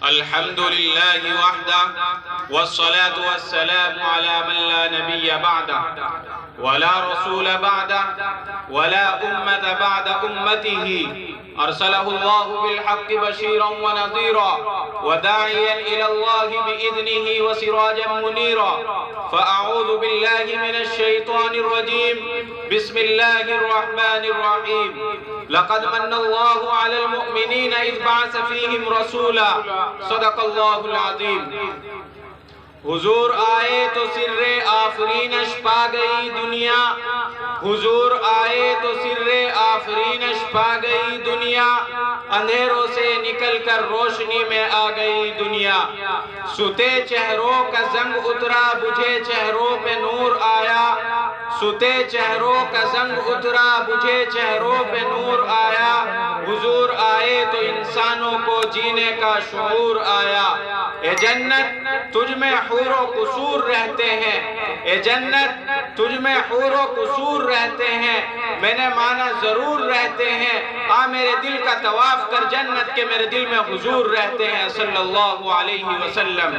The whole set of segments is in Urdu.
الحمد لله وحده والصلاة والسلام على من لا نبي بعده ولا رسول بعده ولا أمة بعد أمته أرسله الله بالحق بشيرا ونذيرا وداعيا إلى الله بإذنه وسراجا منيرا. فأعوذ بالله من الشيطان الرجيم. بسم الله الرحمن الرحيم. لقد من الله على المؤمنين إذ بعث فيهم رسولا. صدق الله العظيم. حضور آئے تو سر آفرینش پا گئی دنیا. حضور آئے تو سر آفرینش پا گئی دنیا. اندھیروں سے نکل کر روشنی میں آ گئی دنیا. ستے چہروں کا زنگ اترا بجھے چہروں پہ نور آیا. ستے چہروں کا زنگ اترا بجھے چہروں پہ نور آیا. حضور آئے تو انسانوں کو جینے کا شعور آیا. اے جنت تجھ میں حور و قصور رہتے ہیں. اے جنت تجھ میں حور و قصور رہتے ہیں. میں نے مانا ضرور رہتے ہیں. آ میرے دل کا طواف کر جنت کے میرے دل میں حضور رہتے ہیں صلی اللہ علیہ وسلم.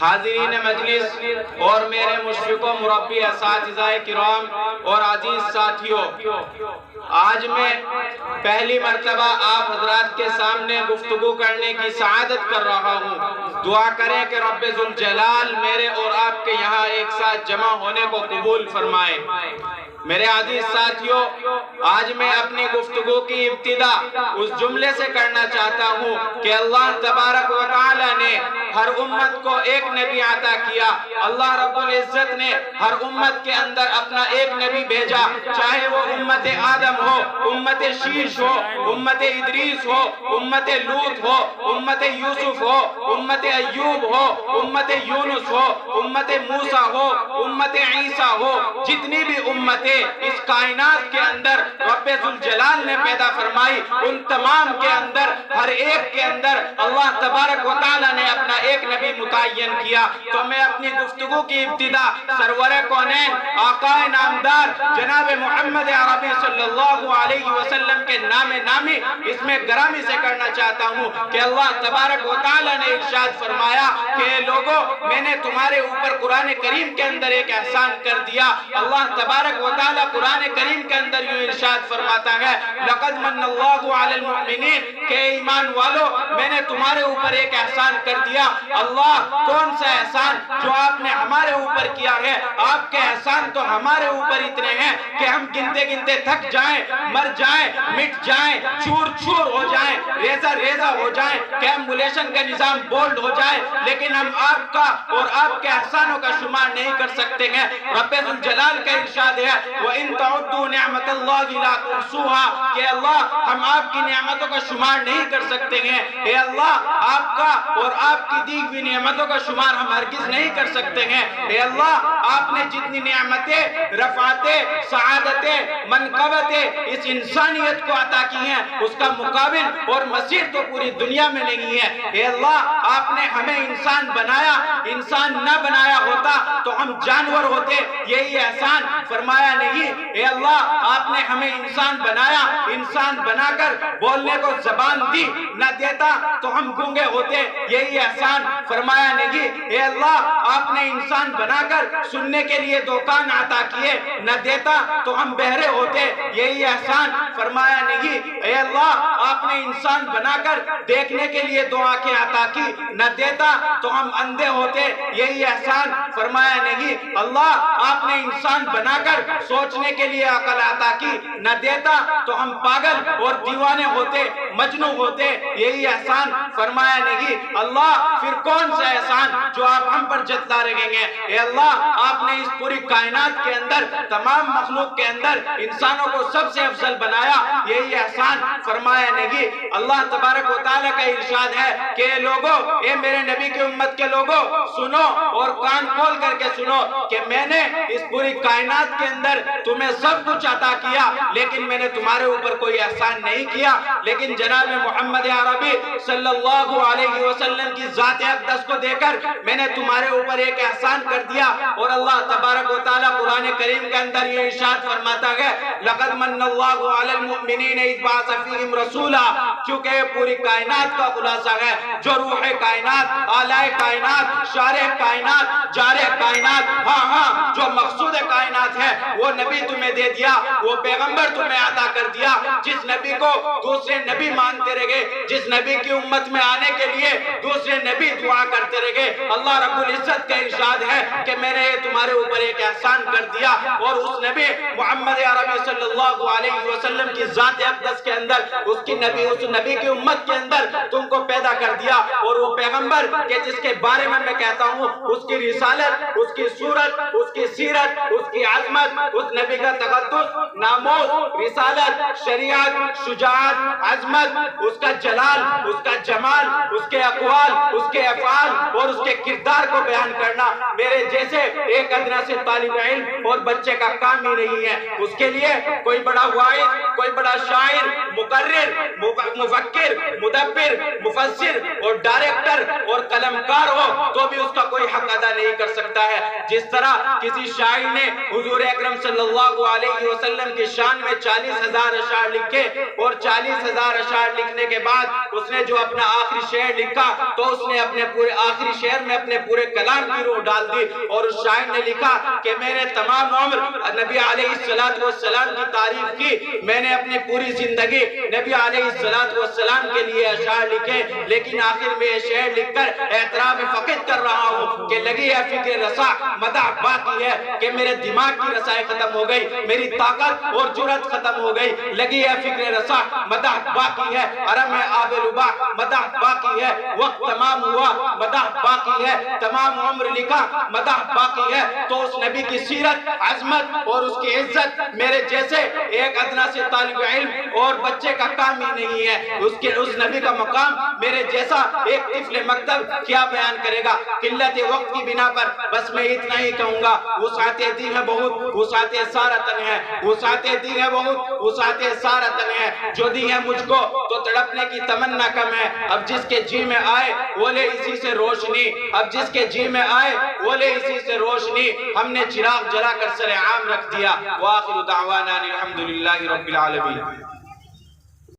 حاضرین مجلس اور میرے مشفق و مربی اساتذہ کرام اور عزیز ساتھیوں، آج میں پہلی مرتبہ آپ حضرات کے سامنے گفتگو کرنے کی سعادت کر رہا ہوں. دعا کریں کہ رب ذوالجلال میرے اور آپ کے یہاں ایک ساتھ جمع ہونے کو قبول فرمائے. میرے عزیز ساتھیوں، آج میں اپنی گفتگو کی ابتدا اس جملے سے کرنا چاہتا ہوں کہ اللہ تبارک و تعالی نے ہر امت کو ایک نبی عطا کیا. اللہ رب العزت نے ہر امت کے اندر اپنا ایک نبی بھیجا، چاہے وہ امت آدم ہو، امت شیش ہو، امت ادریس ہو، امت لوط ہو، امت یوسف ہو، امت ایوب ہو، امت یونس ہو، امت موسیٰ ہو، امت عیسیٰ ہو. جتنی بھی امتیں اس کائنات کے اندر رب ذوالجلال نے پیدا فرمائی، ان تمام کے اندر ہر ایک کے اندر اللہ تبارک و تعالی نے اپنا ایک نبی متعین کیا. تو میں اپنی گفتگو کی ابتدا سرور کونین آقا نامدار جناب محمد عربی صلی اللہ علیہ وسلم کے نام نامی اس میں گرامی سے کرنا چاہتا ہوں کہ اللہ تبارک و تعالی نے ارشاد فرمایا کہ لوگوں میں نے تمہارے اوپر قرآن کریم کے اندر ایک احسان کر دیا. اللہ تبارک و تعالی قرآن کریم کے اندر یوں ارشاد فرماتا ہے لقد من اللہ علی المؤمنین کہ ایمان والو میں نے تمہارے اوپر ایک احسان کر دیا. اللہ کون سا احسان جو آپ نے ہمارے اوپر کیا ہے؟ آپ کے احسان تو ہمارے اوپر اتنے ہیں کہ ہم گنتے گنتے تھک جائیں، مر جائیں، مٹ جائیں، چور چور ہو جائیں، ریزہ ریزہ ہو جائیں، کہ ایمبولیشن کا نظام بولڈ ہو جائے، لیکن ہم آپ کا اور آپ کے احسانوں کا شمار نہیں کر سکتے ہیں. رب ذوالجلال کا ارشاد ہے وَإِن تَعُدُّوا نِعْمَةَ اللَّهِ لَا تُحْصُوهَا کہ اللہ ہم آپ کی نعمتوں کا شمار نہیں کر سکتے ہیں. اے اللہ آپ کا اور آپ کی دی ہوئی نعمتوں کا شمار ہم ہرگز نہیں کر سکتے ہیں. اے اللہ آپ نے جتنی نعمتیں، رفعتیں، سعادتیں، منقبتیں اس انسانیت کو عطا کی ہیں اس کا مقابل اور مزید تو پوری دنیا میں نہیں ہے. اے اللہ آپ نے ہمیں انسان بنایا، انسان نہ بنایا ہوتا تو ہم جانور ہوتے، یہی احسان فرمایا نہیں. اے اللہ آپ نے ہمیں انسان بنایا، انسان بنا کر بولنے کو زبان دی، نہ دیتا تو ہم گونگے ہوتے، یہی احسان فرمایا نہیں. اے اللہ آپ نے انسان بنا کر سننے کے لیے دو کان عطا کیے، نہ دیتا تو ہم بہرے ہوتے، یہی احسان فرمایا نہیں. اے اللہ آپ نے انسان بنا کر دیکھنے کے لیے دو آنکھیں عطا کی، نہ دیتا تو ہم اندھے ہوتے، یہی احسان فرمایا نہیں. اللہ آپ نے انسان بنا کر سوچنے کے لیے عقل عطا کی، نہ دیتا تو ہم پاگل اور دیوانے ہوتے، مجنوں ہوتے، یہی احسان فرمایا نہیں. اللہ پھر کون سا احسان جو آپ ہم پر جتلا رہیں گے؟ اے اللہ آپ نے اس پوری کائنات کے اندر تمام مخلوق کے اندر انسانوں کو سب سے افضل بنایا، یہی احسان فرمایا نہیں. اللہ تبارک و تعالیٰ کا ارشاد ہے کہ لوگوں اے میرے نبی کی امت کے لوگوں سنو اور کان کھول کر کے سنو کہ میں نے اس پوری کائنات کے اندر تمہیں سب کچھ عطا کیا لیکن میں نے تمہارے اوپر کوئی احسان نہیں کیا. لیکن جناب محمد عربی صلی اللہ علیہ وسلم کی ذات اقدس کو دے کر میں نے تمہارے اوپر ایک احسان کر دیا. اور اللہ تبارک و تعالیٰ قرآن کریم کے اندر یہ ارشاد فرماتا ہے لقد من اللہ علی المؤمنین اذ بعث فیہم رسولا، چونکہ پوری کائنات کا خلاصہ ہے، جو روح کائنات، آلہ کائنات، شارع کائنات، جارع کائنات، ہاں جو مقصود کائنات ہے وہ نبی تمہیں دے دیا، وہ پیغمبر تمہیں عطا کر دیا، جس نبی کو دوسرے نبی مانتے رہ گئے، جس نبی کی امت میں آنے کے لیے دوسرے نبی دعا کرتے رہ گئے، اللہ رب العزت کا ارشاد ہے کہ میں نے تمہارے اوپر ایک احسان کر دیا، اور اس نبی محمد عربی صلی اللہ علیہ وسلم کی ذات اقدس کے اندر اس نبی کی امت کے اندر تم کو پیدا کر دیا، اور وہ پیغمبر کہ جس کے بارے میں کہتا ہوں اس کی رسالت، اس کی صورت، اس کی سیرت، اس کی عظمت، اس نبی کا تقدس، ناموس، رسالت، شریعت، شجاعت، عظمت، اس کا جلال، اس کا جمال، اس کے اقوال، اس کے افعال اور اس کے کردار کو بیان کرنا میرے جیسے ایک ادنا سے طالب علم اور بچے کا کام ہی نہیں ہے۔ اس کے لیے کوئی بڑا واعظ، کوئی بڑا شاعر، مقرر، مفکر، مدبر، مفسر اور ڈائریکٹر اور قلمکار ہو تو بھی اس کا کوئی حق ادا نہیں کر سکتا ہے۔ جس طرح کسی شاعر نے حضور اکرم صلی اللہ علیہ وسلم کی شان میں 40,000 اشعار لکھے، اور 40,000 اشعار لکھنے کے بعد اس نے جو اپنا آخری شعر لکھا تو اس نے اپنے پورے آخری شعر میں اپنے پورے کلام کی روح ڈال دی، اور اس شاعر نے لکھا کہ میں نے تمام عمر نبی علیہ السلام کی تعریف کی، میں نے اپنی پوری زندگی نبی علیہ السلام کے لیے اشعار لکھے، لیکن آخر میں یہ شعر لکھ کر اعتراف فقط کر رہا ہوں کہ لگی ہے فکر رسا مدح باقی ہے، کہ میرے دماغ کی رسائی ختم ہو گئی، میری طاقت اور جرأت ختم ہو گئی، لگی ہے فکر رسا مدح باقی ہے، عرم ہے آب ربا مدح باقی ہے، وقت تمام ہوا مدح باقی ہے، تمام عمر لکھا مدح باقی ہے۔ تو اس نبی کی سیرت، عظمت اور اس کی عزت میرے جیسے ایک ادنا سے طالب علم اور بچے کا کام ہی نہیں ہے۔ اس نبی کا مقام میرے جیسا ایک طفل مکتب کیا بیان کرے گا؟ قلت وقت کی بنا پر بس میں اتنا ہی کہوں گا، وسعت دین ہے بہت، وسعت سارا تن ہے، وسعت دین ہے بہت، وسعت سارا تن ہے، جو دی ہے مجھ کو تو تڑپنے کی تمنا کم ہے، اب جس کے جی میں آئے وہ لے اسی سے روشنی، اب جس کے جی میں آئے وہ لے اسی سے روشنی، ہم نے چراغ جلا کر سر عام رکھ دیا۔ وآخر دعوانا الحمدللہ رب العالمین۔